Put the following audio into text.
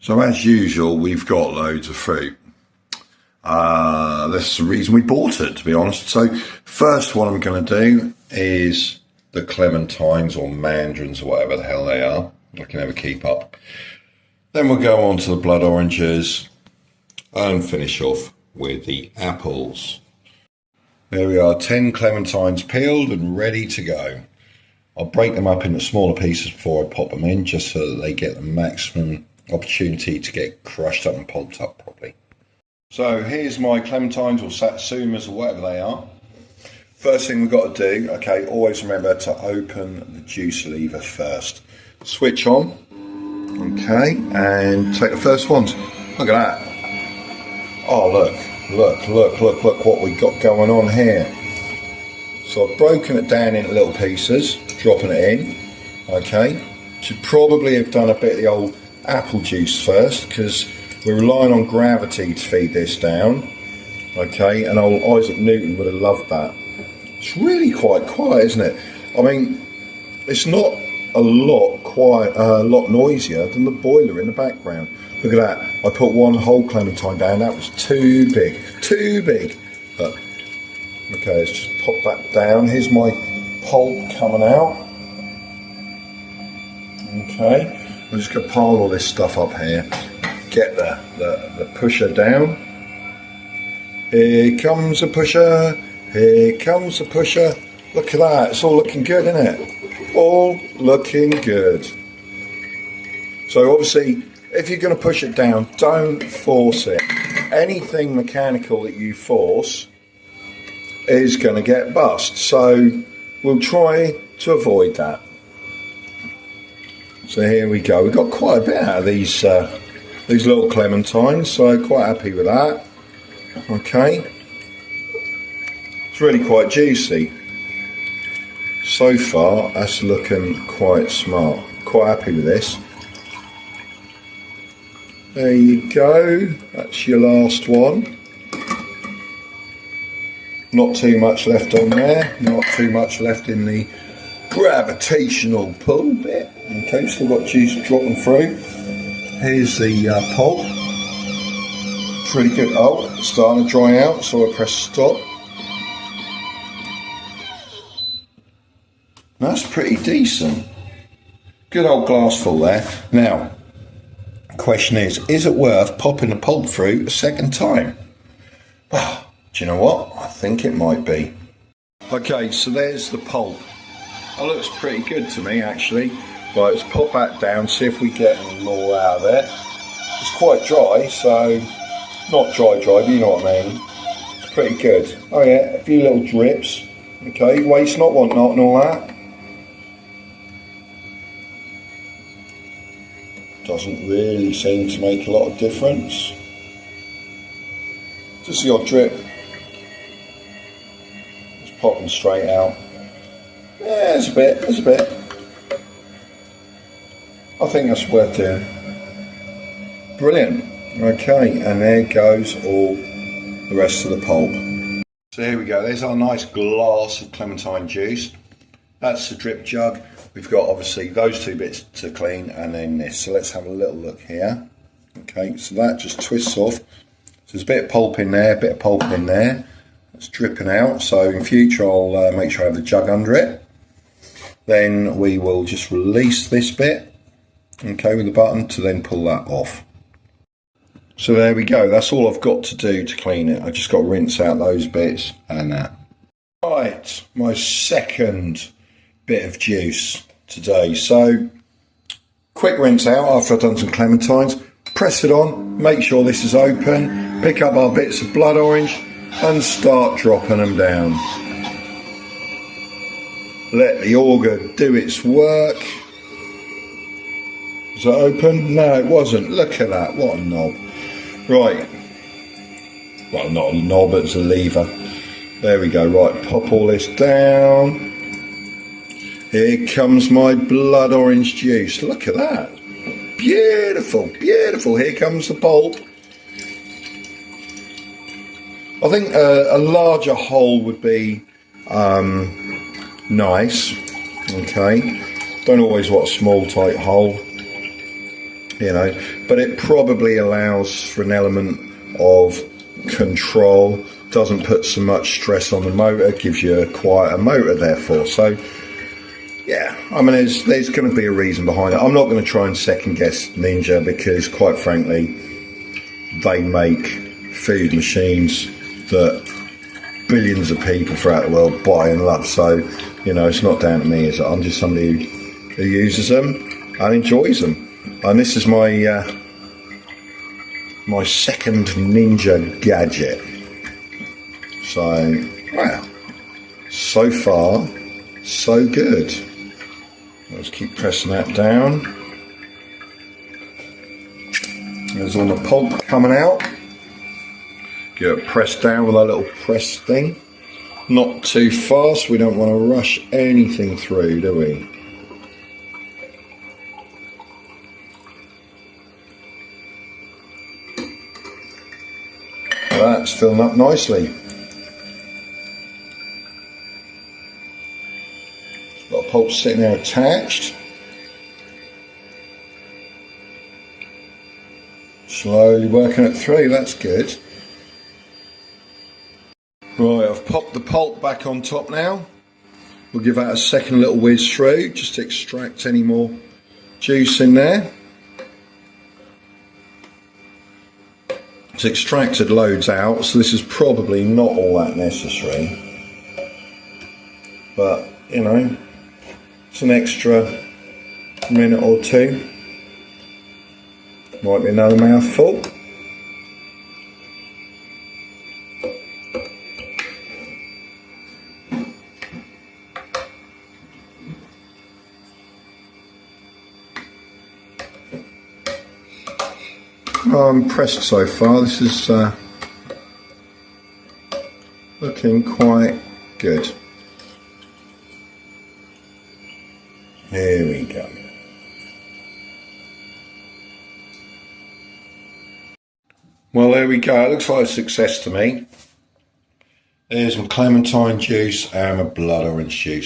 So as usual, we've got loads of fruit. That's the reason we bought it, to be honest. So first what I'm going to do is the clementines or mandarins or whatever the hell they are. I can never keep up. Then we'll go on to the blood oranges and finish off with the apples. There we are, 10 clementines peeled and ready to go. I'll break them up into smaller pieces before I pop them in, just so that they get the maximum opportunity to get crushed up and pulped up properly. So here's my clementines or satsumas or whatever they are. First thing we've got to do, okay, always remember to open the juice lever first. Switch on, okay, and take the first ones. Look at that. Oh, look what we got going on here. So I've broken it down into little pieces, dropping it in, okay. Should probably have done a bit of the old apple juice first, because we're relying on gravity to feed this down, okay, and old Isaac Newton would have loved that. It's really quite quiet, isn't it? I mean, it's not a lot noisier than the boiler in the background. Look at that, I put one whole clementine down, that was too big, but, okay, let's just pop that down. Here's my pulp coming out, okay. I'm just going to pile all this stuff up here, get the pusher down. Here comes the pusher, here comes the pusher. Look at that, it's all looking good, isn't it? All looking good. So obviously, if you're going to push it down, don't force it. Anything mechanical that you force is going to get bust. So we'll try to avoid that. So here we go. We've got quite a bit out of these little clementines, so quite happy with that. Okay, it's really quite juicy. So far, that's looking quite smart. Quite happy with this. There you go. That's your last one. Not too much left on there. Not too much left in the gravitational pull bit. Okay, still got juice dropping through. Here's the pulp. It's really good. Oh, it's starting to dry out, so I press stop. That's pretty decent. Good old glass full there. Now, the question is it worth popping the pulp through a second time? Well, do you know what? I think it might be. Okay, so there's the pulp. That looks pretty good to me, actually. Right, let's pop that down, see if we get any more out of it. It's quite dry, so not dry, but you know what I mean. It's pretty good. Oh yeah, a few little drips. Okay, waste not, want not, and all that. Doesn't really seem to make a lot of difference. Just the odd drip. Just pop them straight out. Yeah, there's a bit. I think that's worth doing. Brilliant. Okay, and there goes all the rest of the pulp. So here we go, there's our nice glass of clementine juice. That's the drip jug. We've got obviously those two bits to clean and then this. So let's have a little look here. Okay, so that just twists off. So there's a bit of pulp in there, It's dripping out. So in future I'll make sure I have the jug under it. Then we will just release this bit. Okay, with the button to then pull that off. So there we go, that's all I've got to do to clean it. I just got to rinse out those bits and that. Right, my second bit of juice today. So, quick rinse out after I've done some clementines. Press it on, make sure this is open, pick up our bits of blood orange and start dropping them down. Let the auger do its work. Was that open? No, it wasn't. Look at that. What a knob. Right. Well, not a knob, it's a lever. There we go. Right, pop all this down. Here comes my blood orange juice. Look at that. Beautiful, beautiful. Here comes the pulp. I think a larger hole would be nice. Okay. Don't always want a small tight hole. you know, but it probably allows for an element of control, doesn't put so much stress on the motor, gives you a quieter motor therefore. So yeah, I mean, there's going to be a reason behind it. I'm not going to try and second guess Ninja because quite frankly they make food machines that billions of people throughout the world buy and love. So, you know, it's not down to me, is it? I'm just somebody who uses them and enjoys them. And this is my my second Ninja gadget. So, wow, so far, so good. Let's keep pressing that down. There's all the pulp coming out. Get it pressed down with a little press thing. Not too fast, we don't want to rush anything through, do we? That's filling up nicely. It's got a pulp sitting there attached. Slowly working it through, that's good. Right, I've popped the pulp back on top now. We'll give that a second little whiz through, just to extract any more juice in there. It's extracted loads out, so this is probably not all that necessary. But, you know, it's an extra minute or two. Might be another mouthful. I'm impressed so far. This is looking quite good. Here we go. Well, there we go. It looks like a success to me. There's some clementine juice and a blood orange juice.